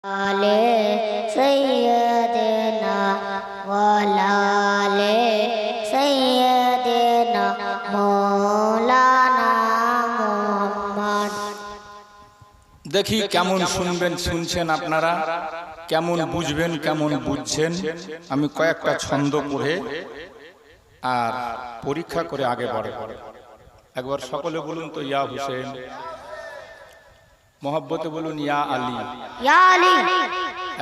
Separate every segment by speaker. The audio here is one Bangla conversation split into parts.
Speaker 1: आले सैयदना वलाले सैयदना मौलाना मुहम्मद।
Speaker 2: দেখি কেমন শুনবেন, শুনছেন আপনারা, কেমন বুঝবেন, কেমন বুঝছেন। আমি কয়েকটা ছন্দ পড়ে আর পরীক্ষা করে আগে বাড়ব। একবার সকলে বলুন তো, ইয়া হুসেন। মোহব্বতে বলুন ইয়া আলী।
Speaker 1: या अली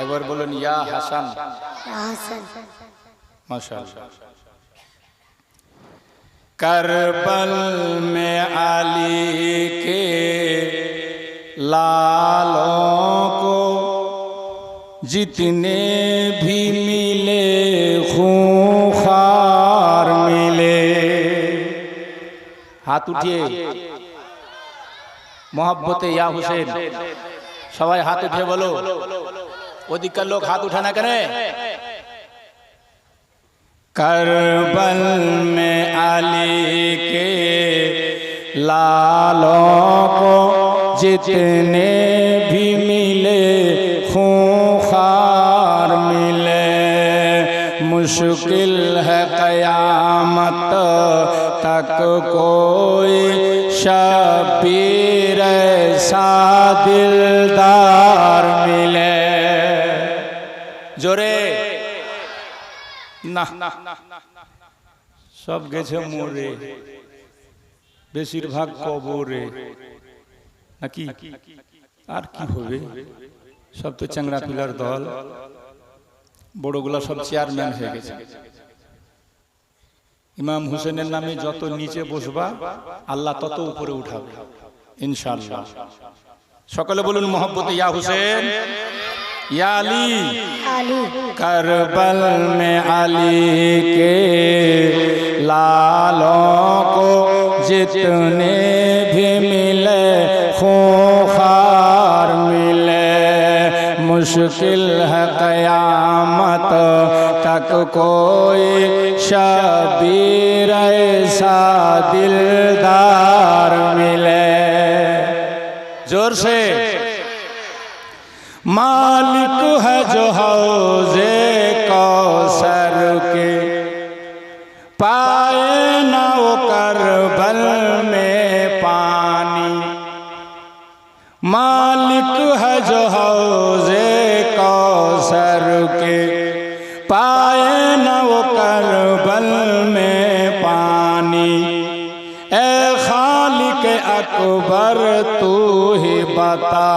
Speaker 2: একবার বলুন ইয়া হাসান।
Speaker 1: या हसन।
Speaker 2: माशाअल्लाह। करबल में अली के लालों को जितने भी मिले खूंखार मिले। हाथ उठिए, मोहब्बते या हुसैन। सबाई हाथ उठिए बोलो। ओदिकर लोग हाथ उठाना करें। करबल में अली के लालों को जितने भी मिले खूंखार मिले। मुश्किल है क़यामत तक कोई शबीर ऐसा दिलदार मिले। जोरे না, সব গেছে মরে, বেশিরভাগ কবরে। নাকি আর কি হবে? সব তো চ্যাংড়া পিলার দল, বড়গুলা সব চেয়ারম্যান হয়ে গেছে। ইমাম হুসেনের নামে যত নিচে বসবা আল্লাহ তত উপরে উঠাবে ইনশাআল্লাহ। সকলে বলুন মোহব্বতে ইয়া হুসেন या अली। करबल में अली के लालों को जितने भी मिले खूंखार मिले। मुश्किल है क़यामत तक कोई शबीर ऐसा दिलदार मिले। जोर से। मालिक है जो हौज़े कौसर के, पाए ना वो करबल में पानी। मालिक है जो हौज़े कौसर के, पाए ना वो करबल में पानी। ए खालिक अकबर तू ही बता,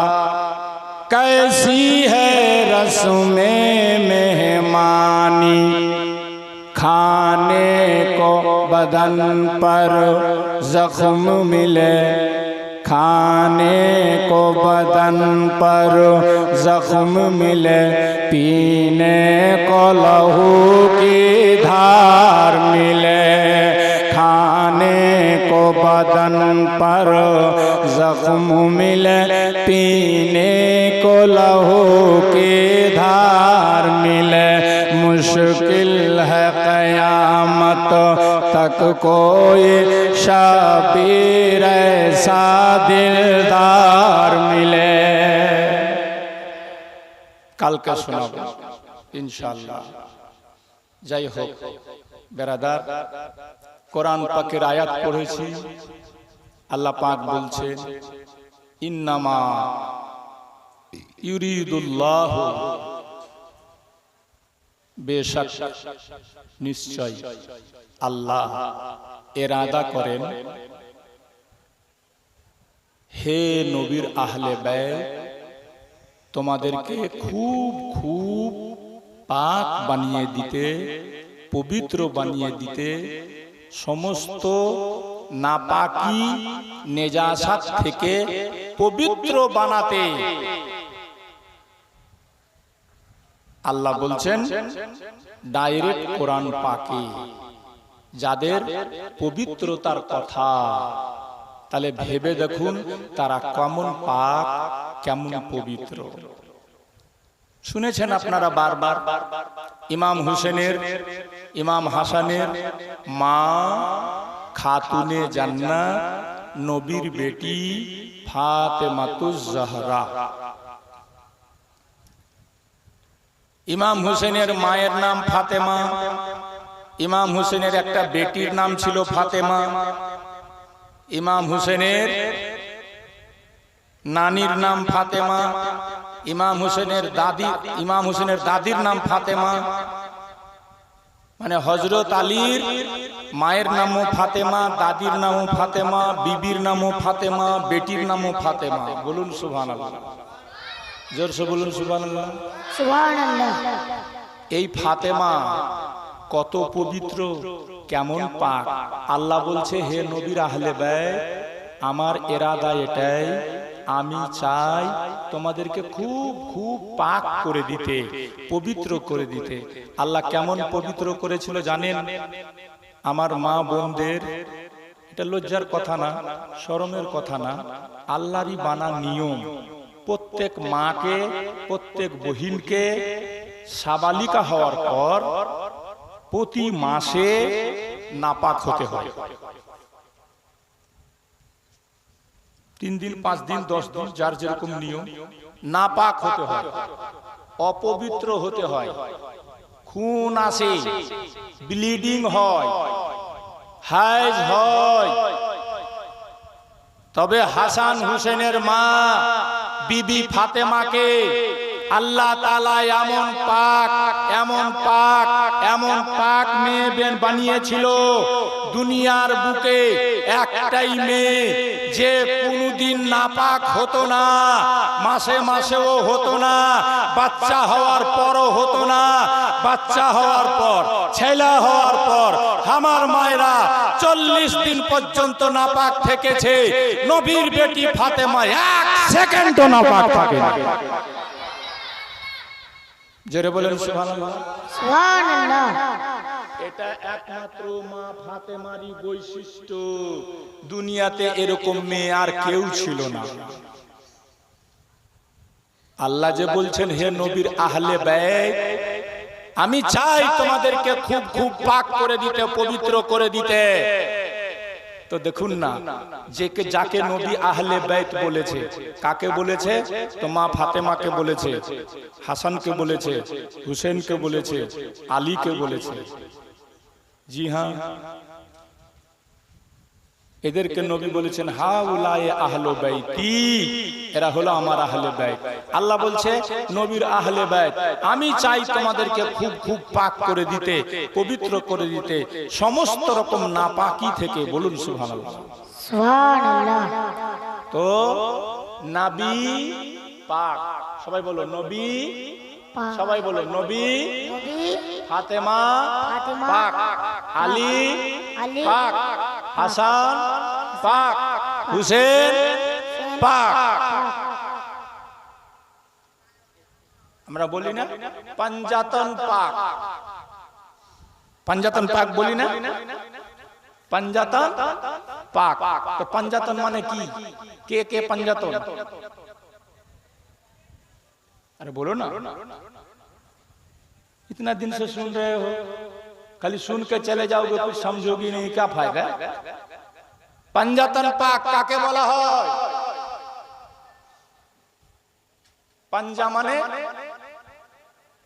Speaker 2: कैसी है रस्में मेहमानी। खाने को बदन पर जख्म मिले, खाने को बदन पर जख्म मिले। पीने को लहू की धार मिले, खाने को बदन पर जख्म मिले। पीने को लहू की धार मिले। मुश्किल है क़यामत तक कोई शबीर ऐसा दिलदार मिले। कल का सुनाबो इंशाअल्लाह। যাই হোক বেরাদার, কোরআন পাকের আয়াত পড়েছি। আল্লাহ পাক বলছেন ইন্নামা ইউরিদুল্লাহু, বেশক নিশ্চয় আল্লাহ ইরাদা করেন, হে নবীর আহলে বাইত, তোমাদেরকে খুব খুব পাক বানিয়ে দিতে, পবিত্র বানিয়ে দিতে, সমস্ত নাপাকি নেজাসাত থেকে পবিত্র বানাতে। আল্লাহ বলছেন ডাইরেক্ট কোরআন পাকে যাদের পবিত্রতার কথা। তাহলে ভেবে দেখুন তারা কেমন পাক, কেমন পবিত্র। শুনেছেন আপনারা বারবার ইমাম হুসেনের, ইমাম হাসানের মা খাতুনে জান্নাত নবীর বেটি ফাতেমাতুজ জাহরা। ইমাম হুসেনের মায়ের নাম ফাতেমা, ইমাম হুসেনের একটা বেটির নাম ছিল ফাতেমা, ইমাম হুসেনের নানির নাম ফাতেমা, ইমাম হুসেনের দাদির নাম ফাতেমা। মানে হযরত আলীর মায়ের নামও ফাতেমা, দাদির নামও ফাতেমা, বিবির নামও ফাতেমা, বেটির নামও ফাতেমা। বলুন সুবহানাল্লাহ, জোরসে বলুন সুবহানাল্লাহ।
Speaker 1: সুবহানাল্লাহ।
Speaker 2: এই ফাতেমা কত পবিত্র, কেমন পাক। আল্লাহ বলছে, হে নবীর আহলে বাইত, আমার ইরাদা এটাই, আমি চাই তোমাদেরকে খুব খুব পাক করে দিতে, পবিত্র করে দিতে। আল্লাহ কেমন পবিত্র করেছিল জানেন? আমার মা বোনদের, এটা লজ্জার কথা না, শরমের কথা না, আল্লাহরই বানা নিয়ম। প্রত্যেক মাকে, প্রত্যেক বহিনকে সাবালিকা হওয়ার পর প্রতি মাসে নাপাক হতে হয়। 3 দিন, 5 দিন, 10 দিন, যার যেরকম নিয়ম, নাপাক হতে হয়, অপবিত্র হতে হয়। খুন আসে, ব্লিডিং হয়, হাইজ হয়। তবে হাসান হুসেনের মা বিবি ফাতেমাকে আল্লাহ তাআলা এমন পাক, এমন পাক, এমন পাক মেয়ে বানিয়েছিল। দুনিয়ার বুকে একটাই মেয়ে যে কোনদিন নাপাক হতো না, মাসে মাসেও হতো না, বাচ্চা হওয়ার পরও হতো না, বাচ্চা হওয়ার পর, ছেলে হওয়ার পর আমার মায়েরা 40 দিন পর্যন্ত নাপাক থেকেছে। নবীর বেটি ফাতেমা 1 সেকেন্ডও নাপাক থাকে না। জোরে বলেন সুবহানাল্লাহ।
Speaker 1: সুবহানাল্লাহ।
Speaker 2: এটা একমাত্র মা ফাতেমারই বৈশিষ্ট্য। দুনিয়াতে এরকম মেয়ে আর কেউ ছিল না। আল্লাহ যে বলছেন, হে নবীর আহলে বাইত, আমি চাই তোমাদেরকে খুব খুব পাক করে দিতে, পবিত্র করে দিতে। তো দেখুন না, যাকে নবী আহলে বাইত বলেছে, কাকে বলেছে? তো মা ফাতেমাকে বলেছে, হাসানকে বলেছে, হুসেনকে বলেছে, আলীকে বলেছে। জি হ্যাঁ, এদেরকে নবী বলেছেন, হাউলায়ে আহলে বাইতি, এরা হলো আমার আহলে বাইত। আল্লাহ বলছে, নবীর আহলে বাইত, আমি চাই তোমাদেরকে খুব খুব পাক করে দিতে, পবিত্র করে দিতে, সমস্ত রকম নাপাকি থেকে। বলুন সুবহানাল্লাহ।
Speaker 1: সুবহানাল্লাহ।
Speaker 2: তো নবী পাক, সবাই বলো নবী, সবাই বলো নবী, ফাতেমা পাক, আলী পাক, হাসান পাক, হুসেন পাক। আমরা বলি না পাঞ্জাতন পাক, পাঞ্জাতন পাক বলি না, পাঞ্জাতন পাক। তো পাঞ্জাতন মানে কি? কে কে পাঞ্জাতন? अरे बोलो ना, इतना दिन से सुन रहे हो, खाली सुन के चले जाओगे, कुछ समझोगी नहीं, क्या फायदा? पंजातन पाक काके बोला হয়? पंजा माने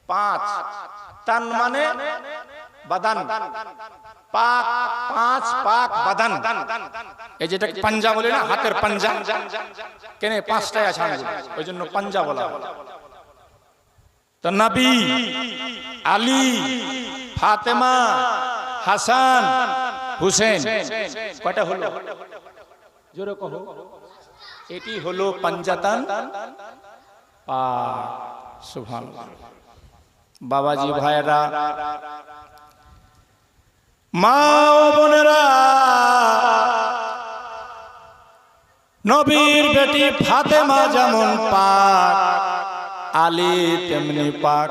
Speaker 2: 5, तन माने बदन, पाक 5 पाक बदन। এই যেটা পাঞ্জা বলে না, হাতের পাঞ্জা, কেন 5টাই আছে আঙ্গুল, ওইজন্য পাঞ্জা বলা হয়। তো নবী, আলী, ফাতেমা, হাসান, হুসেন, কয়টা হলো? জোরে কহো। এটি হলো পাঞ্জাতন পাক। সুবহানাল্লাহ। বাবাজি ভাইরা, মা ও বোনেরা, নবীর বেটি ফাতেমা যেমন পাক, আলী তেমনি পাক।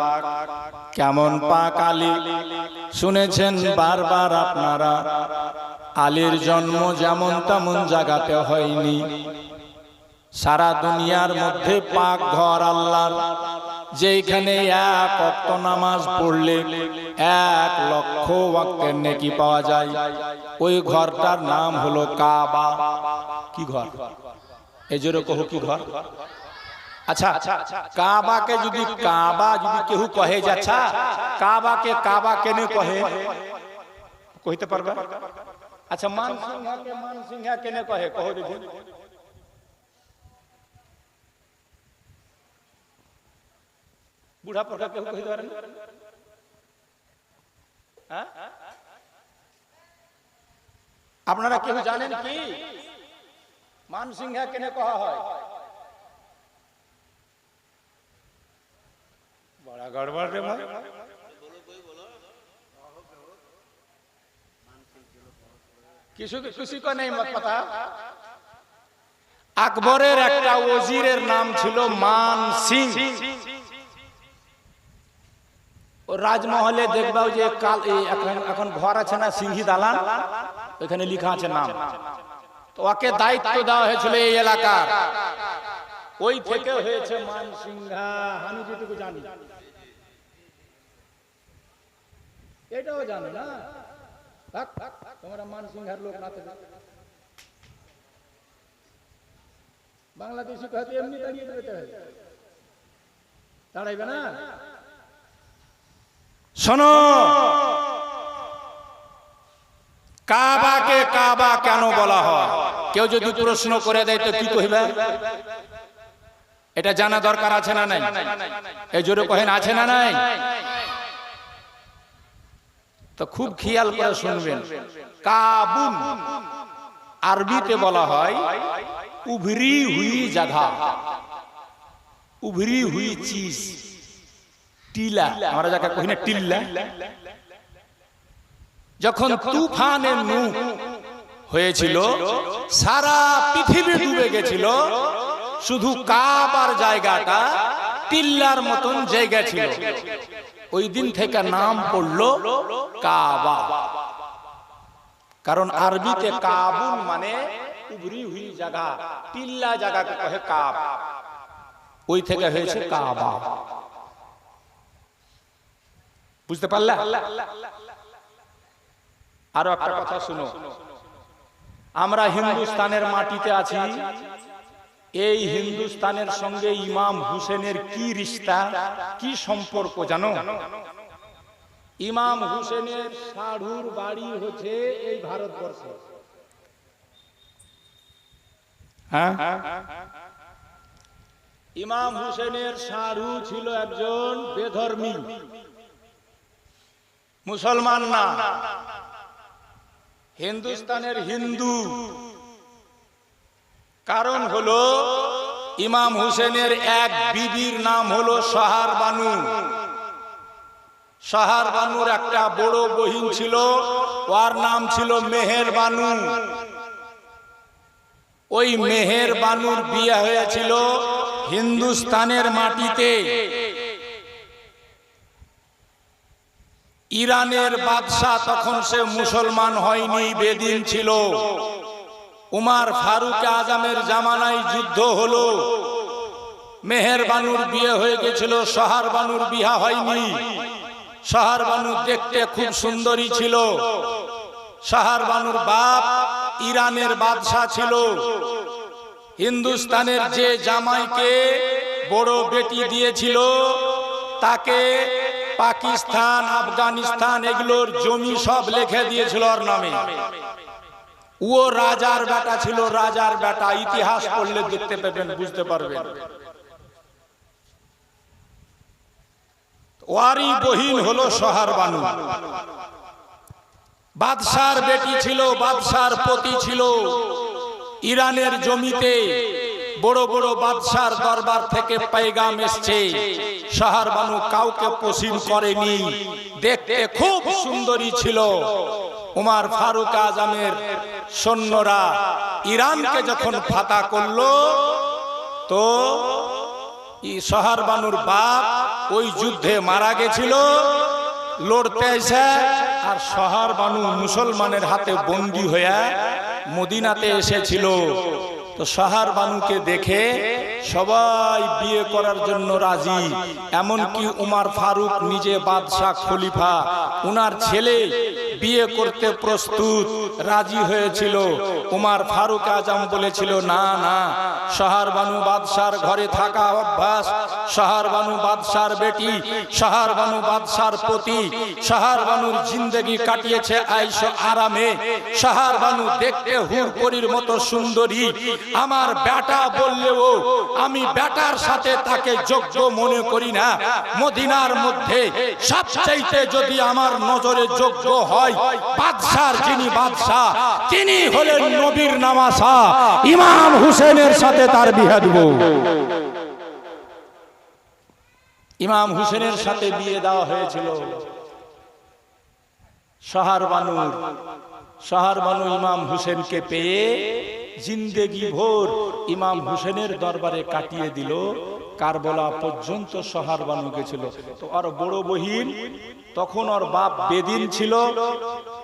Speaker 2: কেমন পাক আলী? শুনেছেন বারবার আপনারা, আলীর জন্ম যেমন তেমন জায়গাতে হয়নি। সারা দুনিয়ার মধ্যে পাক ঘর আল্লাহর, যেখানে 1 ওয়াক্ত নামাজ পড়লে 1 লক্ষ ওয়াক্তের নেকি পাওয়া যায়। ওই ঘরটার নাম হলো কাবা। কি ঘর? এই জোরে কহো, কি ঘর? আচ্ছা, কাবাকে যদি কাবা যদি কেউ কহে যাচ্ছা, কাবাকে কাবা কেনে কহে কইতে পারবে? আচ্ছা, মানসিংহাকে মানসিংহা কেনে কহে কহ দেখি। বুড়া পড়া কেউ কইতে পারে না? হ্যাঁ, আপনারা কেউ জানেন কি মানসিংহা কেনে কহা হয়? बड़ा गड़बड़ रे भाई। किसी को नहीं मत पता। আকবরের একটা ওজিরের নাম ছিল মান সিং। ও রাজমহলে দেখবাও যে কাল এখন ঘর আছে না সিংহি দালান, ওখানে লেখা আছে নাম। তো ওকে দায়িত্ব দেওয়া হয়েছিল এই এলাকার, ওই থেকে হয়েছে মানসিংহা। আমি যেটুকু জানি এটাও জানো না, তোমরা মানসিংহার লোক না থেকে বাংলাদেশি कहते এমনি দাঁড়িয়ে দেবে, দাঁড়াইবে না। শোনো, কাবাকে কাবা কেন বলা হয়? কেউ যদি প্রশ্ন করে দেয় তো কি কইবে? এটা জানা দরকার আছে না নাই? এই জোরে কহেন আছে না নাই? তো খুব খেয়াল করে শুনবেন। কাবুন আরবিতে বলা হয় উভরি হুই জায়গা, উভরি হুই চিজ, টিলা। আমরা যাকে কই না টিল্লা। যখন তুফানে নূহ হয়েছিল, সারা পৃথিবী ডুবে গেছিল, শুধু কাবার জায়গাটা টিল্লার মতন জায়গা ছিল। ওই দিন থেকে নাম পড়লো কাবা। কারণ আরবিতে কাবুল মানে উভরি হুই জায়গা, টিল্লা জায়গাকে কহে কাব। ওই থেকে হয়েছে কাবা। বুঝতে পারলা? আরো একটা কথা শুনো, আমরা হিন্দুস্তানের মাটিতে আছি। এই হিন্দুস্তানের সঙ্গে ইমাম হুসেনের কি রিশতা, কি সম্পর্ক জানো? ইমাম হুসেনের সাধুর বাড়ি হচ্ছে এই ভারতবর্ষ। হ্যাঁ, ইমাম হুসেনের সাধু ছিল একজন বেধর্মী মুসলমান না, হিন্দুস্তানের হিন্দু। কারণ হলো ইমাম হুসেনের এক বিবির নাম হলো সাহার বানু। সাহার বানুর একটা বড় বহিন ছিল, ওর নাম ছিল মেহের বানু। ওই মেহের বানুর বিয়ে হয়েছিল হিন্দুস্তানের মাটিতে। ইরানের বাদশাহ তখন সে মুসলমান হয়নি, বেদিন ছিল। উমার ফারুক আজমের জামানায় যুদ্ধ হলো, মেহের বানুর বিয়ে হয়ে গেছিল, সাহার বানুর বিয়ে হয়নি। সাহার বানু দেখতে খুব সুন্দরী ছিল। সাহার বানুর বাপ ইরানের বাদশাহ ছিল। হিন্দুস্তানের যে জামাইকে বড় বেটি দিয়েছিল তাকে পাকিস্তান, আফগানিস্তান এগুলোর জমি সব লিখে দিয়েছিল ওর নামে। ও রাজার বেটা ছিল, রাজার বেটা। ইতিহাস পড়লে দেখতে পাবেন, বুঝতে পারবেন। ওয়ারি বহিন হলো সাহার বানু। বাদশার বেটি ছিল, বাদশার পতি ছিল। ইরানের জমিতে বড় বড় বাদশার দরবার থেকে পেগাম এসছে, সাহার বানু কাউকে পছন্দ করেনি, দেখতে খুব সুন্দরী ছিল। উমার ফারুক আজমের সৈন্যরা ইরানকে যখন ফাতা করলো, তো সাহার বানুর বাপ ওই যুদ্ধে মারা গেছিল, লড়তে এসে। আর সাহার বানু মুসলমানের হাতে বন্দী হয়ে মদিনাতে এসেছিল। তো সাহার বানুকে দেখে সবাই বিয়ে করার জন্য রাজি, এমনকি উমর ফারুক নিজে বাদশাহ খলিফা, উনার ছেলে বিয়ে করতে প্রস্তুত, রাজি হয়েছিল। উমর ফারুক আজম বলেছিল, না না, শাহরবানু বাদশার ঘরে থাকা অভ্যাস, শাহরবানু বাদশার বেটি, শাহরবানু বাদশার পতি, শাহরবানুর জিন্দেগি কাটিয়েছে আইশ আরামে, শাহরবানু দেখতে হুরপরির মতো সুন্দরী। আমার বেটা বললেও আমি বেটার সাথে তাকে যোগ্য মনে করি না। মদিনার মধ্যে সবচাইতে যদি আমার নজরে যোগ্য হয় বাদশার যিনি বাদশাহ, তিনি হলেন নবীর নামাসা ইমাম হুসেনের সাথে তার বিয়ে দেব। ইমাম হুসেনের সাথে বিয়ে দেওয়া হয়েছিল শাহরবানু ইমাম হুসেনকে পেয়ে জিন্দেগি ভোর ইমাম হুসেনের দরবারে কাটিয়ে দিল। কারবালা পর্যন্ত শাহরবানু গেছিল। তো আর বড় বহিন, তখন ওর বাপ বেদিন ছিল,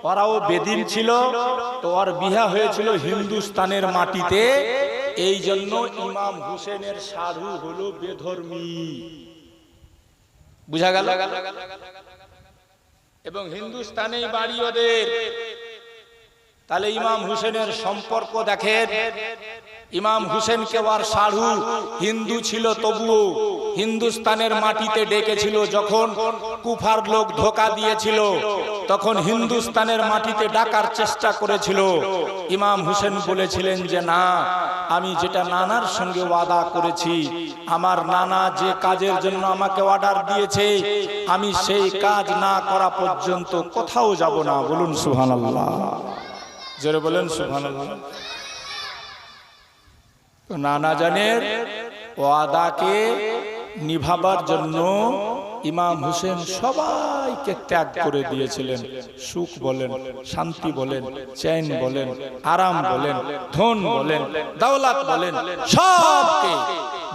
Speaker 2: ওরাও বেদিন ছিল, তো ওর বিয়া হয়েছিল হিন্দুস্তানের মাটিতে। এই জন্য ইমাম হুসেনের সাধু হলো বেধর্মী। বুঝা গেল? এবং হিন্দুস্তানেই বাড়ি ওদের। তাহলে ইমাম হুসেনের সম্পর্ক দেখেন। ইমাম হুসেনকে আর সাধু হিন্দু ছিল, তবুও হিন্দুস্তানের মাটিতে ডেকেছিল। যখন কুফার লোক ধোঁকা দিয়েছিল, তখন হিন্দুস্তানের মাটিতে ডাকার চেষ্টা করেছিল। ইমাম হুসেন বলেছিলেন যে না, আমি যেটা নানার সঙ্গে ওয়াদা করেছি, আমার নানা যে কাজের জন্য আমাকে অর্ডার দিয়েছে, আমি সেই কাজ না করা পর্যন্ত কোথাও যাব না। বলুন সুবহানাল্লাহ, জোরে বলেন সুবহানাল্লাহ। তো নানা জানের ওয়াদাকে নিভাবার জন্য ইমাম হুসেন সবাইকে ত্যাগ করে দিয়েছিলেন। সুখ বলেন, শান্তি বলেন, চ্যান বলেন, আরাম বলেন, ধন বলেন, দৌলত বলেন, সবকে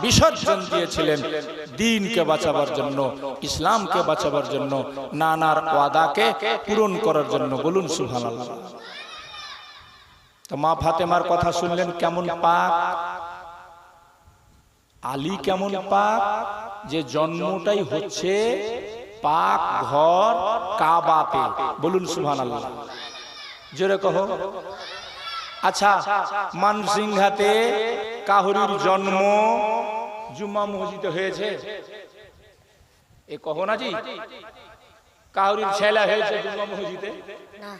Speaker 2: বিসর্জন দিয়েছিলেন দ্বীনকে বাঁচাবার জন্য, ইসলামকে বাঁচাবার জন্য, নানার ওয়াদাকে পূরণ করার জন্য। বলুন সুবহানাল্লাহ। তো মা ফাতেমার কথা শুনলেন, কেমন পাক, আলী কেমন পাক, যে জন্মটাই হচ্ছে পাক ঘর কাবাতে। বলুন সুবহানাল্লাহ, জোরে কহো। আচ্ছা, মানসিংহাতে কাহরির জন্ম জুম্মা মসজিদে হয়েছে? এ কহো না জি, কাহরির ছেলে হয়েছে জুম্মা মসজিদে?
Speaker 1: না।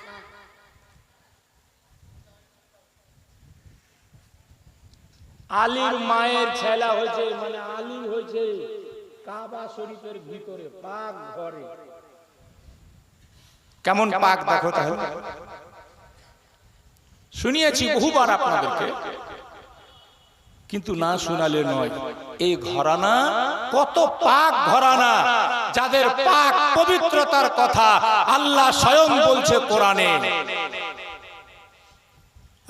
Speaker 2: আলীর মায়ের ছেলা হয়েছে, মানে আলী হয়েছে কাবা শরীফের ভিতরে পাক ঘরে। কেমন পাক দেখো তাহলে। শুনিয়েছি বহুবার আপনাদেরকে, কিন্তু না শোনালে নয়। এই ঘরানা কত পাক ঘরানা, যাদের পাক পবিত্রতার কথা আল্লাহ স্বয়ং বলছে কোরআনে।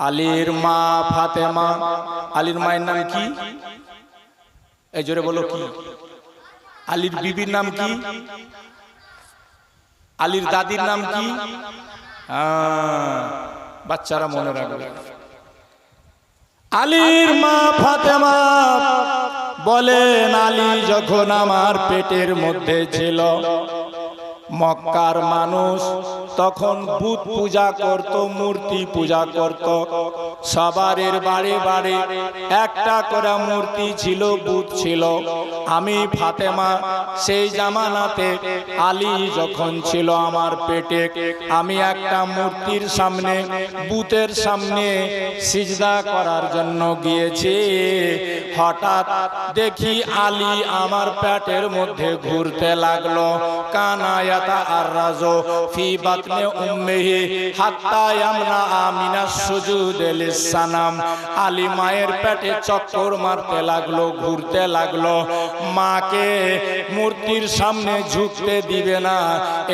Speaker 2: আলীর মা ফাতেমা, আলীর মায়ের নাম কি? এই জোরে বলো কি? আলীর বিবির নাম কি? আলীর দাদির নাম কি? বাচ্চারা মনে রাখবে। আলীর মা ফাতেমা বলেন, আলী যখন আমার পেটের মধ্যে ছিল, মক্কার মানুষ তখন বুত পূজা করত, মূর্তি পূজা করত। সবারের বাড়ি বাড়ি একটা করে মূর্তি ছিল, বুত ছিল। আমি ফাতেমা সেই জামানাতে আলী যখন ছিল আমার পেটে, আমি একটা মূর্তির সামনে, বুতের সামনে সিজদা করার জন্য গিয়েছি। হঠাৎ দেখি আলী আমার পেটের মধ্যে ঘুরতে লাগলো। কানায়াতা আর রাজো ফি বাতনে উম্মিহি হাত্তা ইয়ামনা আমিনাস সুজুদ লিসানাম। আলী মায়ের পেটে চক্কর মারতে লাগলো, ঘুরতে লাগলো। মাকে মূর্তির সামনে ঝুঁকতে দিবে না,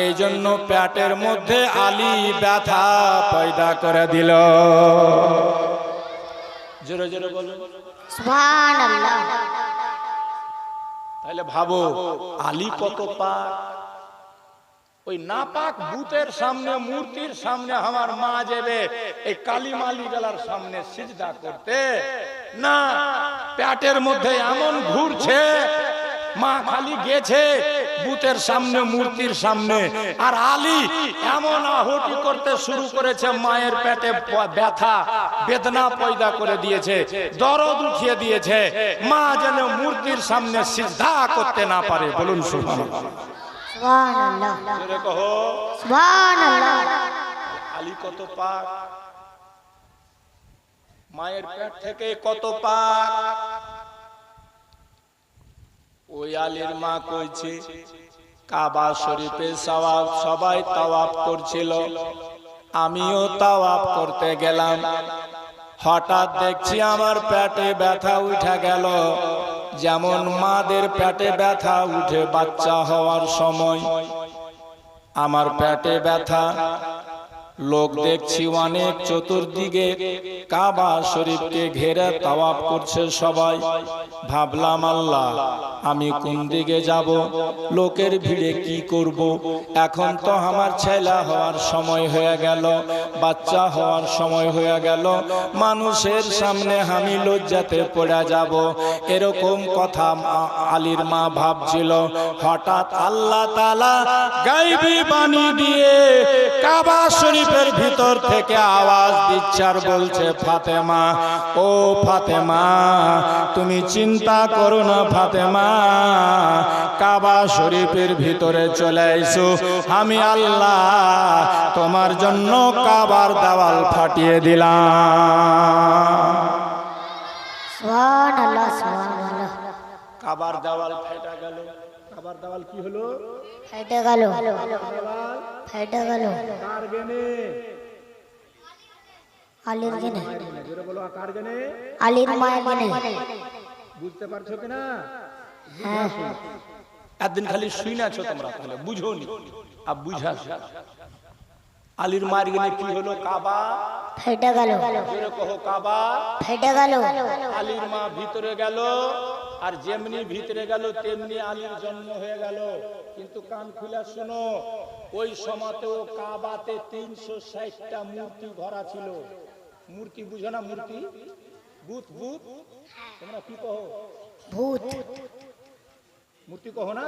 Speaker 2: এই জন্য পেটের মধ্যে আলী ব্যথা পয়দা করে দিল। জোরে জোরে বলুন
Speaker 1: সুবহানাল্লাহ।
Speaker 2: তাহলে ভাবো আলী কত পাক। ওই নাপাক ভূতের সামনে, মূর্তির সামনে আমার মা যাবে এই কালী মালি গলার সামনে সিজদা করতে, না, পেটের মধ্যে এমন ঘুরছে, মা খালি গেছে বুতের সামনে, মূর্তির সামনে, আর আলী এমন আহুতি করতে শুরু করেছে, মায়ের পেটে ব্যথা বেদনা পয়দা করে দিয়েছে, দরদ উঠিয়ে দিয়েছে, মা যেন মূর্তির সামনে সিজদা করতে না পারে। বলুন সুবহানাল্লাহ।
Speaker 1: সুবহানাল্লাহ।
Speaker 2: জোরে কহো
Speaker 1: সুবহানাল্লাহ।
Speaker 2: আলী কত পাক, মায়ের পেট থেকে কত পাক। ওই আলীর মা কইছে কাবা শরীফে সবাই তাওয়াফ করছিল, আমিও তাওয়াফ করতে গেলাম, হঠাৎ দেখছি আমার পেটে ব্যথা উঠে গেল, যেমন মাদের পেটে ব্যথা উঠে বাচ্চা হওয়ার সময় আমার পেটে ব্যথা। লোক দেখছি অনেক চতুর্দিকে কাবা শরীফকে ঘেরে তাওয়াফ করছে সবাই। ভাবলাম আল্লাহ আমি কোন দিকে যাব, লোকের ভিড়ে কি করব? এখন তো আমার ছেলে হওয়ার সময় হয়ে গেল, বাচ্চা হওয়ার সময় হয়ে গেল, মানুষের সামনে আমি লজ্জাতে পড়ে যাব, এরকম কথা আলীর মা ভাবছিল। হঠাৎ আল্লাহ তাআলা গায়বী বাণী দিয়ে কাবা শরীফের ভিতর থেকে আওয়াজ দিচ্ছে আর বলছে, ফাতেমা, ও ফাতেমা, তুমি চিন্তা করো না ফাতেমা, কাবা শরীফের ভিতরে চলে এসো, আমি আল্লাহ তোমার জন্য কাবার দেওয়াল ফাটিয়ে দিলাম।
Speaker 1: সুবহানাল্লাহ। সুবহানাল্লাহ।
Speaker 2: কাবার দেওয়াল ফেটে গেল। কাবার দেওয়াল কি হলো?
Speaker 1: ফেটে গেল। ফেটে গেল।
Speaker 2: কার গেনে?
Speaker 1: আলীর গেনে।
Speaker 2: জোরে বলো, কার গেনে?
Speaker 1: আলীর মায়ের গেনে।
Speaker 2: বুঝতে পারছো কিনা?
Speaker 1: হ্যাঁ।
Speaker 2: একদিন খালি শুই নাছো তোমরা, তাহলে বুঝোনি, আর বুঝা। আলীর মায়ের গেনে কি হলো? কাবা
Speaker 1: ফেটে গেল।
Speaker 2: জোরে কহো, কাবা
Speaker 1: ফেটে গেল।
Speaker 2: আলীর মা ভিতরে গেল, আর যেমনি ভিতরে গেল তেমনি আলীর জন্ম হয়ে গেল। কিন্তু কান খুলে শোনো, ওই সময়তেও কাবাতে 360টা মূর্তি ভরা ছিল। মূর্তি বুঝো না? মূর্তি, ভূত। ভূত তোমরা কি কহো?
Speaker 1: ভূত।
Speaker 2: মূর্তি কহো না?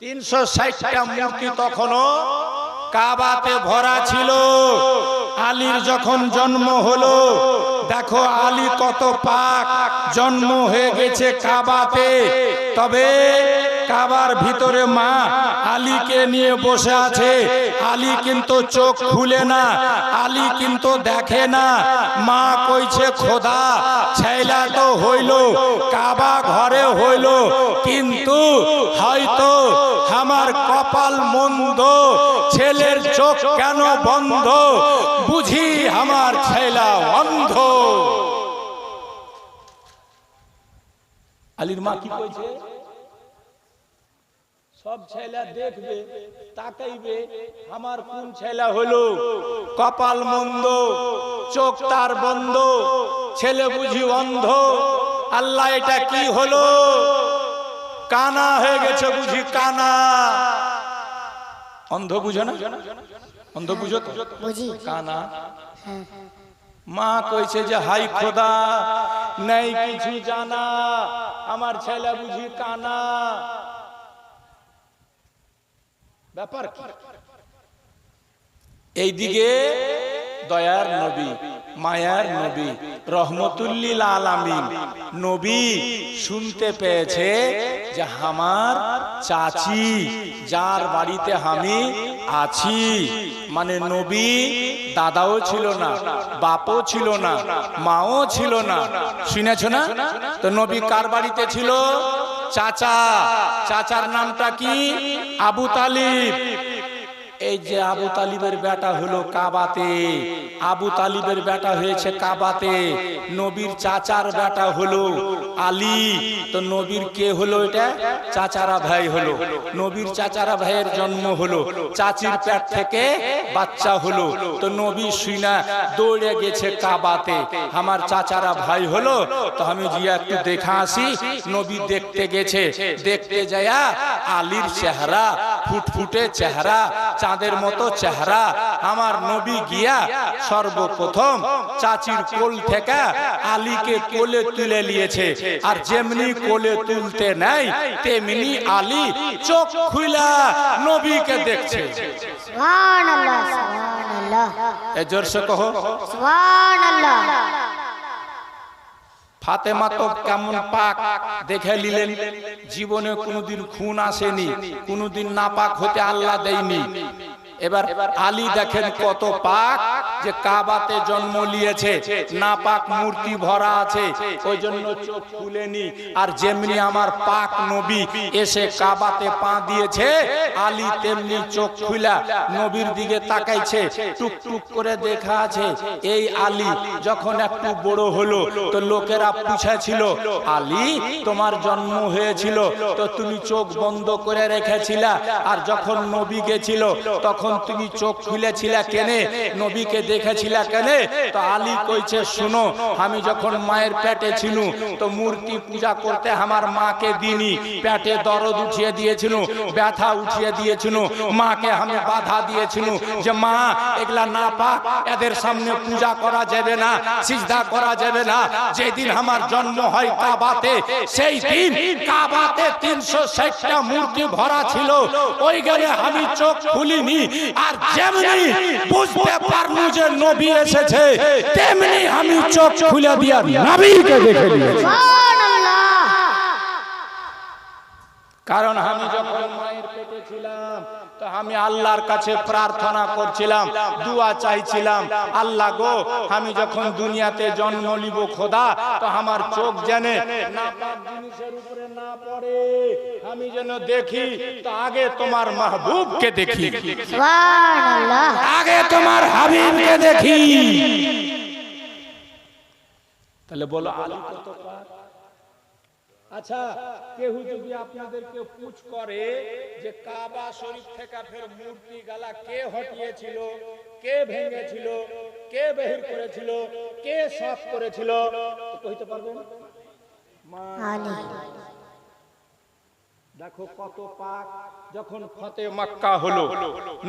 Speaker 2: 360টা মূর্তি তখনও কাবাতে ভরা ছিল। আলীর যখন জন্ম হলো, দেখো আলী কত পাক, জন্ম হয়ে গেছে কাবাতে। তবে কাবার ভিতরে মা আলীকে নিয়ে বসে আছে। আলী কিন্তু চোখ খুলে না, আলী কিন্তু দেখে না। মা কইছে, খোদা ছেলা তো হইল, কাবা ঘরে হইল, কিন্তু হয়তো আমার কপাল মন্দ, ছেলের চোখ কেন বন্ধ, বুঝি আমার ছেলা অন্ধ। আলীর মা কি কইছে? সব ছেলা দেখবে, তাকাইবে, আমার কোন ছেলা হলো, কপাল মন্দ, চোখ তার বন্ধ, ছেলে বুঝি অন্ধ। আল্লাহ এটা কি হলো? কানা হয়ে গেছে বুঝি, কানা। অন্ধ বুঝো না? অন্ধ বুঝো তো?
Speaker 1: বুঝি।
Speaker 2: কানা। মা কইছে যে হাই খোদা, নাই কিছু জানা, আমার ছেলে বুঝি কানা। ব্যাপার কি? এইদিকে দয়ার নবী, মায়ার নবী, রহমতুল্লিল আলামিন নবী শুনতে পেয়েছে যে আমার চাচি, যার বাড়িতে আমি আছি, মানে নবী দাদাও ছিল না, বাপও ছিল না, মাও ছিল না। শুনেছ না? তো নবী কার বাড়িতে ছিল? চাচা। চাচার নামটা কি? আবু তালিব। এই যে আবু তালিবের বেটা হলো কাবাতে, আবু তালিবের বেটা হয়েছে কাবাতে, নবীর চাচার বেটা হলো আলী। তো নবীর কে হলো? এটা চাচারা ভাই হলো। নবীর চাচারা ভাইয়ের জন্ম হলো, চাচির পেট থেকে বাচ্চা হলো। তো নবী শুনা দৌড়ে গেছে কাবাতে, আমার চাচারা ভাই হলো, তো আমি জিয়া একটু দেখা আসি। নবী দেখতে গেছে, দেখতে যায়া আলীর চেহারা ফুটফুটে চেহারা, চাঁদের মতো চেহারা আমার নবী গিয়া সর্বপ্রথম চাচির কোল থেকে আলীকে কোলে তুলে নিয়েছে। আর যেমনি কোলে তুলতে নাই তেমনি আলী চোখ খুলা নবীকে দেখছে।
Speaker 1: সুবহানাল্লাহ, সুবহানাল্লাহ,
Speaker 2: এ জোরসে কহো
Speaker 1: সুবহানাল্লাহ।
Speaker 2: ফাতেমা তো কেমন পাক দেখে নিলেন, জীবনে কোনোদিন খুন আসেনি, কোনোদিন নাপাক হতে আল্লাহ দেয়নি। এবার আলী দেখেন কত পাক, যে কাবাতে জন্ম নিয়েছে, নাপাক মূর্তি ভরা আছে, ওই জন্য চোখ খুলেনি। আর যেমনি আমার পাক নবী এসে কাবাতে পা দিয়েছে, আলী তেমনি চোখ খুলা নবীর দিকে তাকাইছে। টুক টুক করে দেখা আছে। এই আলী যখন একটু বড় হলো তো লোকেরা পুছেছিল, আলী তোমার জন্ম হয়েছিল তো তুমি চোখ বন্ধ করে রেখেছিলা, আর যখন নবী গেছিল তখন তুমি চোখ খুলেছিলা কেনে, নবীকে দেখেছিলা কেনে? তো আলী কইছে, শুনো, আমি যখন মায়ের পেটে ছিল তো মূর্তি পূজা করতে আমার মাকে দিনি, পেটে দরদ উঠিয়ে দিয়েছিল, ব্যথা উঠিয়ে দিয়েছিল, মাকে আমি বাধা দিয়েছিল যে মা এগুলা না পাক, এদের সামনে পূজা করা যাবে না, সিজদা করা যাবে না। যেদিন আমার জন্ম হয় কাবাতে, সেই দিন কাবাতে 360টা মূর্তি ভরা ছিল, ওই গেলে আমি চোখ খুলিনি। আর যেমনি বুঝতে পারলু যে নবী এসেছে, তেমনি আমি চোখ খুলে দিয়া নবীকে দেখে নিয়েছি। কারণ আমি যখন মায়ের পেটে ছিলাম তো আমি আল্লাহর কাছে প্রার্থনা করছিলাম, দোয়া চাইছিলাম, আল্লাহ গো আমি যখন দুনিয়াতে জন্ম নিব খোদা, তো আমার চোখ জানে নাপাক জিনিসের উপরে না পড়ে, আমি যেন দেখি তো আগে তোমার মাহবুবকে দেখি,
Speaker 1: সুবহানাল্লাহ,
Speaker 2: আগে তোমার হাবিবকে দেখি। তাহলে বলো আলী কত পাক? আচ্ছা, কেউ যদি আপনাদেরকে পুছ করে যে কাবা শরীফ থেকে ফের মূর্তি গালা কে হটিয়েছিল, কে ভেঙেছিল, কে বের করেছিল, কে সাফ করেছিল, তো কইতে পারবেন?
Speaker 1: আলী।
Speaker 2: দেখো কত পাক। যখন ফতে মক্কা হলো,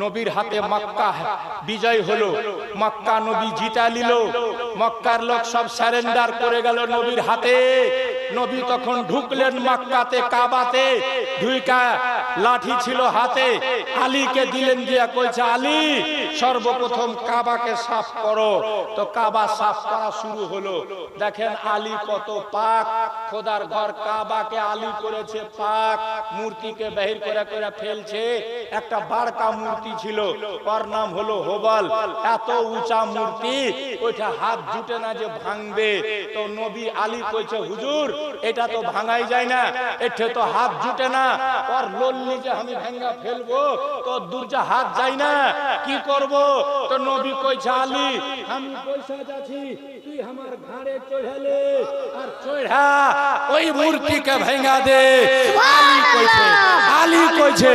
Speaker 2: নবীর হাতে মক্কা বিজয় হলো, মক্কা নবী জিতা নিল, মক্কার লোক সব সারেন্ডার করে গেল নবীর হাতে। নবী তখন ঢুকলেন মক্কাতে, কাবাতে ঢুইকা লাঠি ছিল হাতে, আলীকে দিলেন, দিয়া কইছে, আলী সর্বপ্রথম কাবাকে সাফ করো। তো কাবা সাফ করা শুরু হলো। দেখেন আলী কত পাক, খোদার ঘর কাবাকে আলী করেছে পাক, মূর্তিকে বাহির করে করে ফেলছে। একটা বারকা মূর্তি ছিল, ওর নাম হলো হোবল, এত উঁচা মূর্তি, ওইটা হাত জুটে না যে ভাঙবে। তো নবী আলী কইছে, হুজুর এটা তো ভাঙাই যায় না, এটা তো হাত জুটে না, ওর লল্লি যে আমি ভাঙা ফেলবো তো দুর্জা হাত যায় না, কি করব? তো নবী কইছে, আলী আমি পয়সা যাচ্ছি, তুই আমার ঘাড়ে চড়ালে আর চড়া ওই মূর্তিকে ভাঙা দে। আলী কইছে, আলী কইছে,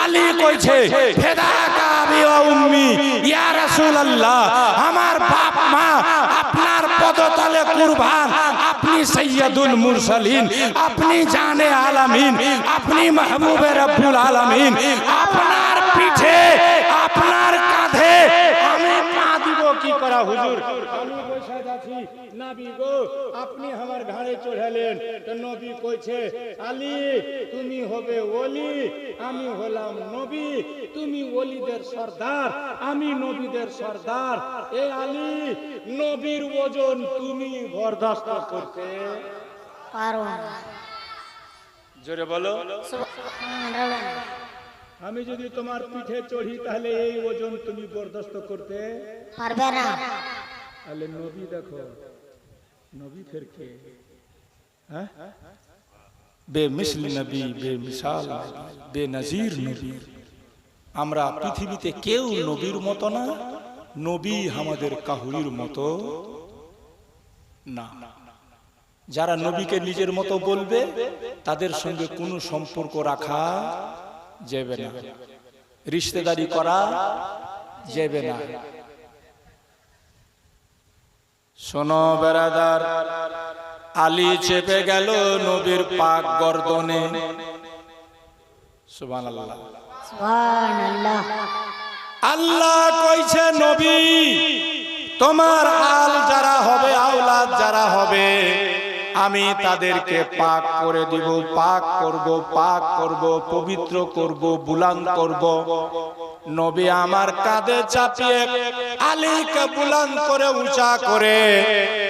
Speaker 2: আলী কইছে, ফেদাকা আবি ওয়া উম্মি ইয়া রাসূলুল্লাহ, আমার বাপ মা আপনার পদতলে কুরবান, আপনি সৈয়দুল মুরসালিন, আপনি জানে আলামিন, আপনি মাহবুবে রব্বুল আলামিন, আপনার পিঠে আপনার কাঁধে আমি পা দিব কি করা হুজুর? আমি পয়সা যাচ্ছি, নবী গো আপনি আমার ঘাড়ে চড়ালেন। তো নবী কইছে, আলী তুমি হবে ওলি, আমি হলাম নবী, তুমি ওলিদের সর্দার, আমি নবীদের সর্দার। এ আলী নবীর ওজন তুমি বরদাস্ত করতে
Speaker 1: পারো না।
Speaker 2: জোরে বলো।
Speaker 1: সুবহানাল্লাহ।
Speaker 2: আমি যদি তোমার পিঠে চড়ি তাহলে এই ওজন তুমি বরদাস্ত করতে
Speaker 1: পারবে না।
Speaker 2: তাহলে নবী দেখো, নবী ফের কে? হ্যাঁ, বেমিসল নবী, বেমিসাল, বেনজির নবী। আমরা পৃথিবীতে কেউ নবীর মতো না, নবী আমাদের কাহুরির মতো না। যারা নবীকে নিজের মতো বলবে তাদের সঙ্গে কোনো সম্পর্ক রাখা যাবে না, রিশতেদারি করা যাবে না। শোনো বেরাদার, আলী চেপে গেল নবীর পাক গর্দনে। সুবহানাল্লাহ,
Speaker 1: সুবহানাল্লাহ।
Speaker 2: আল্লাহ কইছে নবী তোমার আল যারা হবে, আওলাদ যারা হবে, আমি তাদেরকে পাক করে দিব, পাক করব, পবিত্র করব, বুলান্দ করব। নবী আমার কাঁধে চাপিয়ে আলীকে বুলান্দ করে উঁচা করে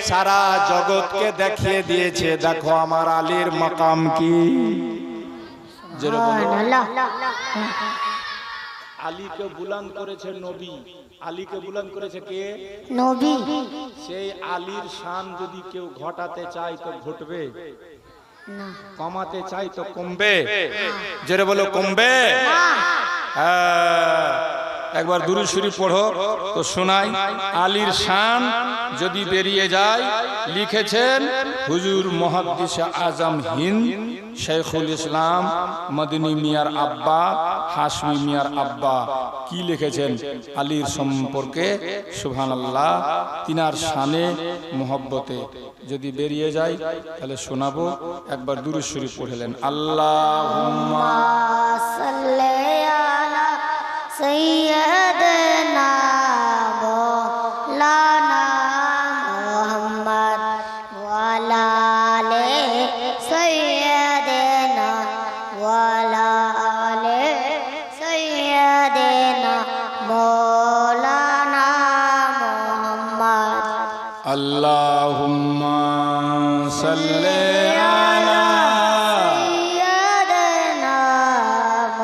Speaker 2: সারা জগৎকে দেখিয়ে দিয়েছে, দেখো আমার আলীর মাকাম কি।
Speaker 1: সুবহানাল্লাহ।
Speaker 2: আলীকে বুলান্দ করেছে নবী। আলীকে বুলান্দ করেছে কে?
Speaker 1: নবী।
Speaker 2: সেই আলীর শান যদি কেউ ঘটাতে চায় তো ঘটবে,
Speaker 1: না।
Speaker 2: কমাতে চাই তো কমবে। জোরে বলো কমবে। হ্যাঁ, একবার দুরূদ শরীফ পড়ো তো শোনাই। আলীর শান যদি বেরিয়ে যায়, লিখেছেন হুজুর মুহাদ্দিস আজম হিন্দ শেখুল ইসলাম মদনী মিয়ার আব্বা, হাশমি মিয়ার আব্বা কি লিখেছেন আলীর সম্পর্কে। সুবহানাল্লাহ। তিনার শানে মুহাব্বতে যদি বেরিয়ে যায় তাহলে শোনাবো। একবার দুরূদ শরীফ পড়লেন। আল্লাহুম্মা
Speaker 1: সাল্লি আলা সাইয়্যিদিনা মাওলানা মুহাম্মদ ওয়া আলা আলি সাইয়্যিদিনা ওয়া আলা আলি সাইয়্যিদিনা মাওলানা মুহাম্মদ।
Speaker 2: আল্লাহুম্মা সাল্লি আলা
Speaker 1: সাইয়্যিদিনা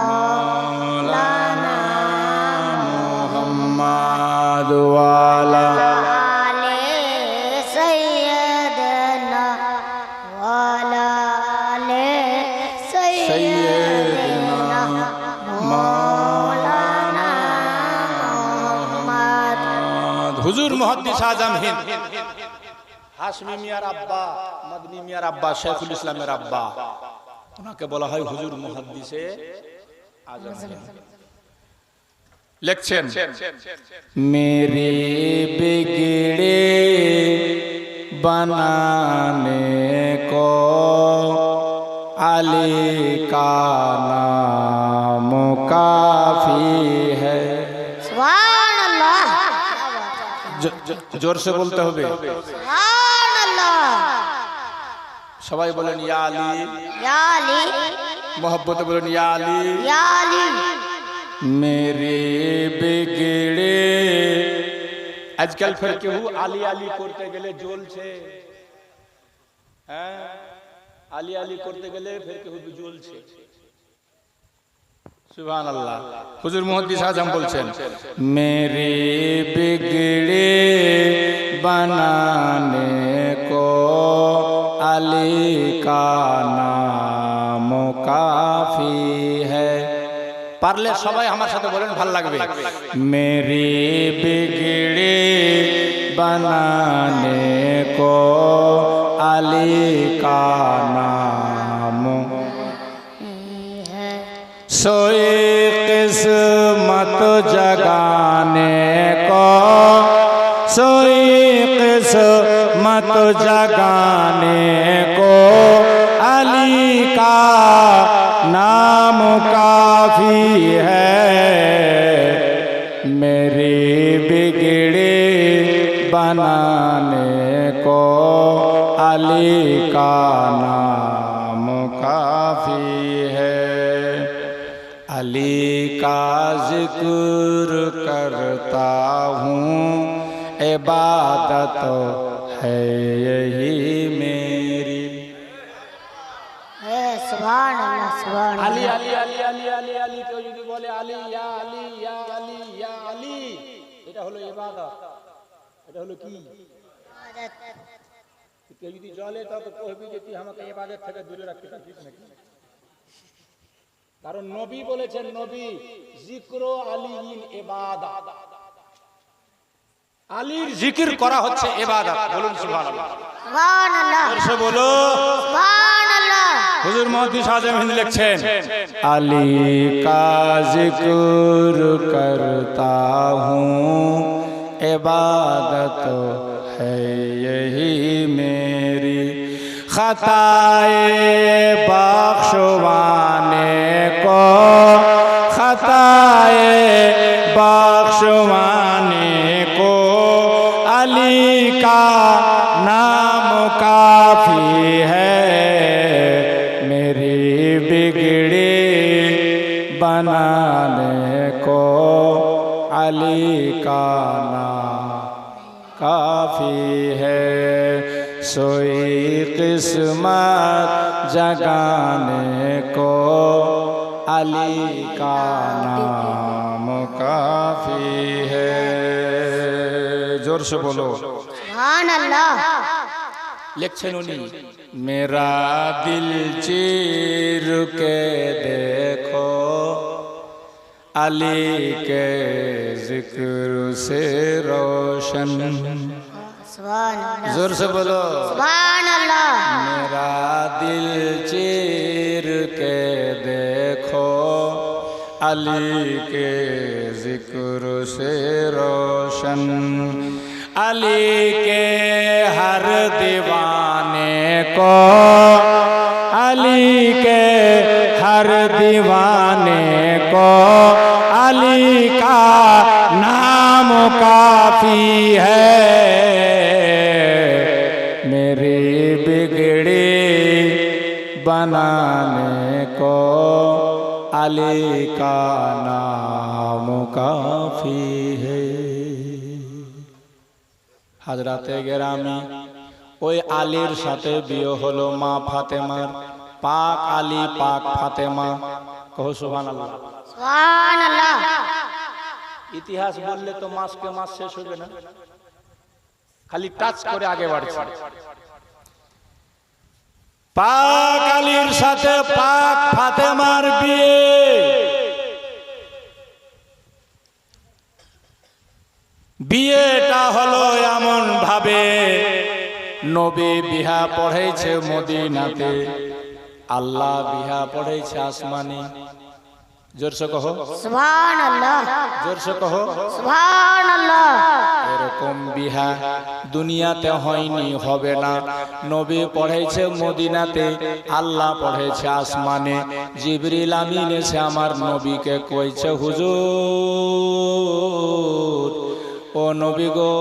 Speaker 2: মাওলানা মুহাম্মদ ওয়া আলা
Speaker 1: আলি সাইয়্যিদিনা ওয়া আলা আলি সাইয়্যিদিনা মাওলানা মুহাম্মদ।
Speaker 2: হুজুর মুহাদ্দিস আজম হিন্দ হাশমি মিয়ার আব্বা, মদনী মিয়ার আব্বা, শেখুল ইসলামের আব্বা, ওনাকে বলা হয় হুজুর মুহাদ্দিসে আজম হিন্দ। লিখছেন মেরে बिगड़े बनाने को अली का नाम काफी है।
Speaker 1: সুবহানাল্লাহ।
Speaker 2: जोर से बोलते হবে।
Speaker 1: সুবহানাল্লাহ।
Speaker 2: সবাই বলেন ইয়া আলী,
Speaker 1: ইয়া আলী,
Speaker 2: मोहब्बत বলেন ইয়া আলী।
Speaker 1: ইয়া আলী।
Speaker 2: मेरे बिगड़े আজকাল ফের কেউ আলী আলী করতে গেলে জ্বলছে। হ্যাঁ, আলী আলী করতে গেলে ফের কেউ জ্বলছে। সুবহানাল্লাহ। হুজুর মুহাদ্দিস আজম বলছেন मेरे बिगड़े बनाने को अली का नाम काफी है। পারলে সবাই আমার সাথে বলেন, ভালো লাগবে। मेरे बिगड़े बनाने को अली का नाम सोए किस्मत जगाने को, सोए किस्मत जगाने को अली का नाम काफी है। मेरे बिगड़े बनाने को अली का नाम काफी है। अली का जिक्र करता हूँ, इबादत है यही मेरी।
Speaker 1: সুবহানাল্লাহ, সুবহানাল্লাহ।
Speaker 2: আলী আলী আলী আলী আলী আলী কেউ যদি বলে আলী ইয়া আলী ইয়া আলী ইয়া আলী, এটা হলো ইবাদত। এটা হলো কি? কেউ যদি জলে তবে কহবি যে তুই আমাকে ইবাদত থেকে দূরে রাখতে পারছিস নাকি? কারণ নবী বলেছেন, নবী জিক্র আলীন ইবাদত, আলীর জিকির করা হচ্ছে ইবাদত। বলুন সুবহানাল্লাহ।
Speaker 1: সুবহানাল্লাহ,
Speaker 2: জোরে বলো
Speaker 1: সুবহানাল্লাহ।
Speaker 2: হুজুর মুহাদ্দিস আজম হিন্দ লিখছেন अली का जिक्र करता हूँ, इबादत है यही मेरी। खताए बख्शवाने को, खता बनाने को अली का नाम काफी है, सोई किस्मत जगाने को अली का नाम काफी है। जोर से बोलो
Speaker 1: सुभान अल्लाह।
Speaker 2: लिखছেন উনি, मेरा दिल चीर के देखो अली के जिक्र से रोशन।
Speaker 1: सुभान अल्लाह।
Speaker 2: जोर से बोलो
Speaker 1: सुभान अल्लाह।
Speaker 2: मेरा दिल चीर के देखो अली के जिक्र से रोशन। अली के हर दीवाने को, अली के हर दीवाने को अली का नाम काफी है, मेरी बिगड़ी बनाने को अली का नाम काफी है। হাজরাতে গেরামি ওই আলীর সাথে বিয়ে হলো মা ফাতেমার। পাক আলী পাক ফাতেমা, কহ সুবহানাল্লাহ।
Speaker 1: सुभान अल्लाह।
Speaker 2: ইতিহাস বললে তো মাসকে মাস শেষ হবে না, খালি টাচ করে আগে বাড়ছে। পাক আলীর সাথে পাক ফাতেমার বিয়ে। বিয়েটা হলো এমন ভাবে, নবী বিহা পড়েছে মদিনাতে, আল্লাহ বিহা পড়েছে আসমানে। জোরসে কহো
Speaker 1: सुभान अल्लाह।
Speaker 2: জোরসে কহো
Speaker 1: सुभान अल्लाह।
Speaker 2: এরকম বিহা দুনিয়াতে হয়নি, হবে না। নবী পড়েছে মদিনাতে, আল্লাহ পড়েছে আসমানে। জিবরিল আমিন এসে আমার নবীকে কইছে, হুজুর ও নবী গো,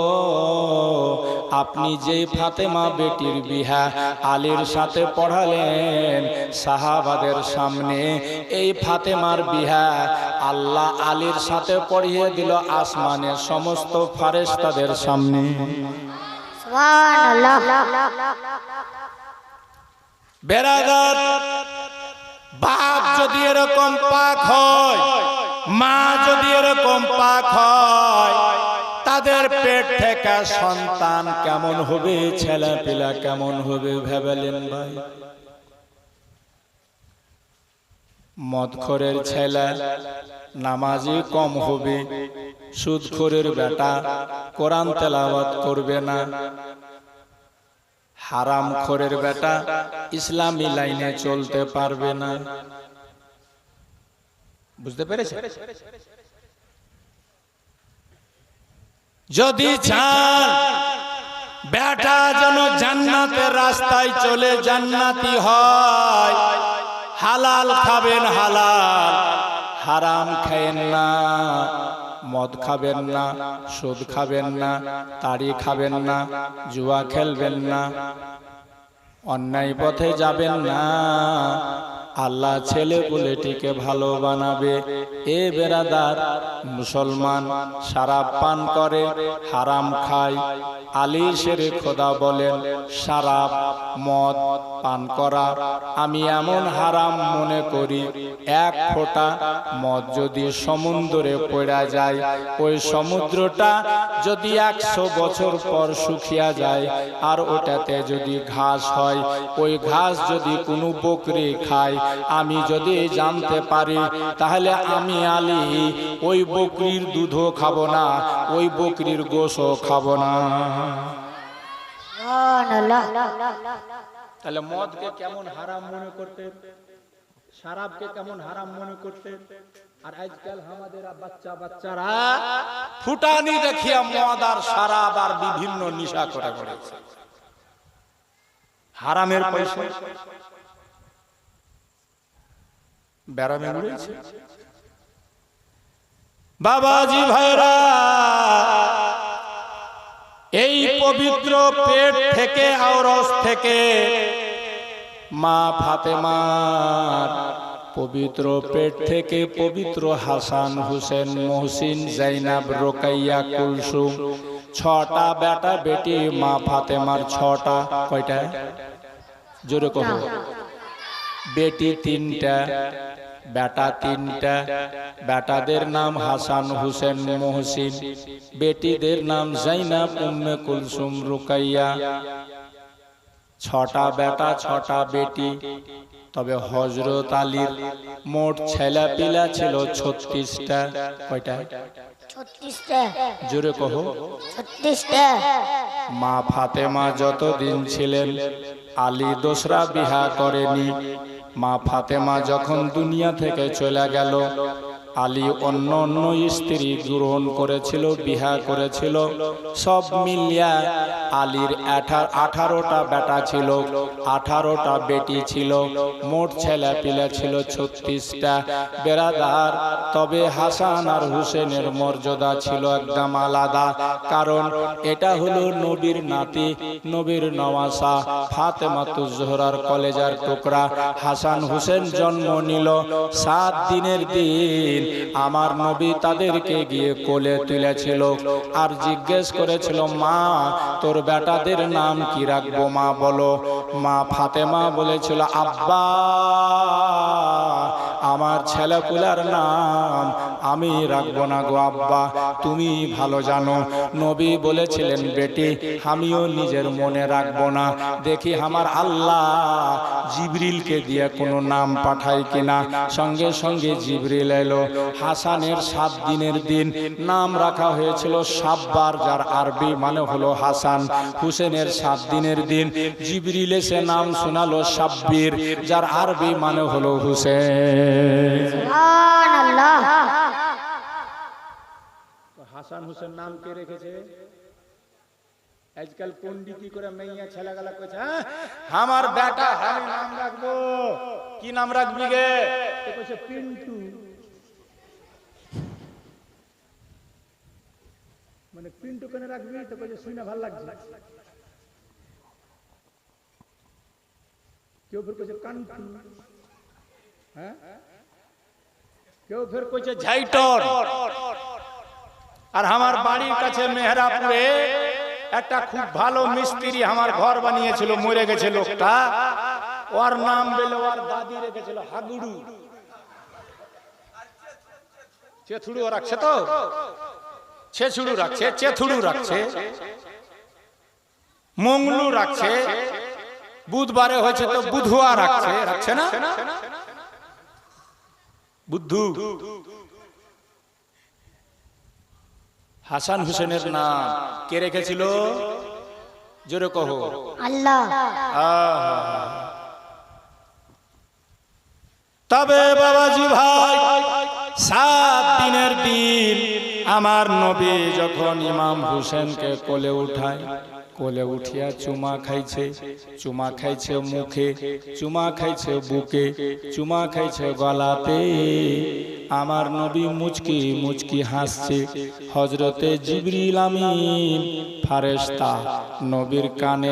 Speaker 2: আপনি যেই ফাতেমা বেটির বিহা আলীর সাথে পড়ালেন সাহাবাদের সামনে, এই ফাতেমার বিহা আল্লাহ আলীর সাথে পড়িয়ে দিল আসমানের সমস্ত ফারেশতাদের সামনে।
Speaker 1: सुभान अल्लाह।
Speaker 2: বেরাদার, বাপ যদি এরকম পাক হয়, মা যদি এরকম পাক হয়, তাদের পেট থেকে সন্তান কেমন হবে, ছেলে পিলা কেমন হবে ভেবেলেন ভাই? মদখোরের ছেলে নামাজি কম হবে, সুদখোরের বেটা কোরআন তেলাওয়াত করবে না, হারামখোরের বেটা ইসলামী লাইনে চলতে পারবে না। বুঝতে পেরেছে? যদি চান বেটা যেন জান্নাতের রাস্তায় চলে জান্নাতি হয়, হালাল খাবেন হালাল, হারাম খাবেন না। মদ খাবেন না, সুদ খাবেন না, তাড়ি খাবেন না, জুয়া খেলবেন না, অন্যায় পথে যাবেন না। আল্লাহ ছেলে পুলেটিকে ভালো বানাবে। এ বেরাদার, মুসলমান শরাব পান করে, হারাম খায়। আলী শেরে খোদা বলেন, শরাব মদ পান করা আমি এমন হারাম মনে করি, এক ফোঁটা মদ যদি সমুদ্রে পড়া যায়, ওই সমুদ্রটা যদি 100 বছর পর শুকিয়ে যায়, আর ওটাতে যদি ঘাস হয়, ওই ঘাস যদি কোনো বকরি খায়, আমি যদি জানতে পারি, তাহলে আমি আলী ওই বকরির দুধও খাবো না, ওই বকরির গোশও খাবো না।
Speaker 1: सुभान अल्लाह।
Speaker 2: তাহলে মদকে কেমন হারাম মনে করতে, শরাবকে কেমন হারাম মনে করতে, আর আজকাল আমাদের বাচ্চারা ফুটানি দেখিয়া মদ আর শরাব আর বিভিন্ন নেশা করে পড়েছে। হারামের পয়সা ব্যারামে উড়েছে। বাবাজি ভাইরা, এই পবিত্র পেট থেকে আওরস থেকে মা ফাতেমার পবিত্র পেট থেকে পবিত্র হাসান হুসেন মহসিন জাইনাব রোকাইয়া কুলসুম, 6টা বেটা বেটি মা ফাতেমার 6টা। কয়টা? জোরে কহো। বেটি 3টা, বেটা 3টা। বেটাদের নাম হাসান হুসেন মহসিন, বেটিদের নাম জাইনাব উম্মে কুলসুম রোকাইয়া। 6টা বেটা 6টা বেটি। তবে হযরত আলীর মোট ছেলেপিলা ছিল 36টা। কয়টা?
Speaker 1: 36টা।
Speaker 2: জোরে কহো।
Speaker 1: 36টা।
Speaker 2: মা ফাতেমা যতদিন ছিলেন আলী দোসরা বিহা করেনি। মা ফাতেমা যখন দুনিয়া থেকে চলে গেল, আলী অন্য অন্য স্ত্রী গ্রহণ করেছিল, বিহা করেছিল। সব মিলিয়া আলীর 18টা বেটা ছিল, 18টা বেটি ছিল, মোট ছেলে পিলে ছিল 36টা। বেরাদার, তবে হাসান আর হুসেনের মর্যাদা ছিল একদম আলাদা। কারণ এটা হলো নবীর নাতি, নবীর নওয়াসা, ফাতেমাতুজ জোহরার কলেজার টুকরা। হাসান হুসেন জন্ম নিল 7 দিনের দিন। আমার নবী তাদেরকে গিয়ে কোলে তুলেছিল আর জিজ্ঞেস করেছিল, মা তোর বেটাদের নাম কি রাখবো মা বলো? মা ফাতেমা বলেছিল, আব্বা আমার ছেলেপুলার নাম আমি রাখবো না গো আব্বা, তুমি ভালো জানো। নবী বলেছিলেন, বেটি আমিও নিজের মনে রাখবো না, দেখি আমার আল্লাহ জিবরিলকে দিয়ে কোনো নাম পাঠায় কিনা। সঙ্গে সঙ্গে জিবরিল এলো। হাসানের 7 দিনের দিন নাম রাখা হয়েছিল সাব্বার, যার আরবি মানে হলো হাসান। হুসেনের 7 দিনের দিন জিবরিল এসে নাম শোনালো সাব্বির, যার আরবি মানে হলো হুসেন।
Speaker 1: সুবহানাল্লাহ।
Speaker 2: হাসান হুসেন নাম কে রেখেছে? আজকাল পণ্ডিতি করে মেইয়া ছেলেগুলা কইছে, আমার বেটা আমি নাম রাখবো। কি নাম রাখবি গে? কইছে পিন্টু। মানে পিন্টু কেন রাখবি? তো কইছে শুনে ভালো লাগছে। কেউ ফের কইছে কান্টু, হ্যাঁ, কেউ ফের কইছে ঝাইটর। আর আমার বাড়ির কাছে মেহরাপুরে একটা খুব ভালো মিস্ত্রি আমার ঘর বানিয়েছিল, মরে গেছে লোকটা। ওর নাম বেলে ওর দাদি রেখেছিল হাগুড়ু। চেথুড়ু রাখছে তো, ছেছুড়ু রাখছে, চেথুড়ু রাখছে, মংলু রাখছে, বুধবারে হয়েছে তো বুধুয়া রাখছে, রাখছে না বুদ্ধু। হাসান হুসেনের নাম কে রেখেছিল? জোরে কহো।
Speaker 1: আল্লাহ।
Speaker 2: তবে বাবাজি ভাই, 7 দিনের দিন আমার নবী যখন ইমাম হুসেনকে কোলে উঠায়, কোলে উঠিয়া চুমা খাইছে, চুমা খাইছে মুখে, চুমা খাইছে বুকে, চুমা খাইছে গলাতে। আমার নবী মুচকি মুচকি হাসছে। হযরতে জিবরিল আমিন ফারেশতা নবীর কানে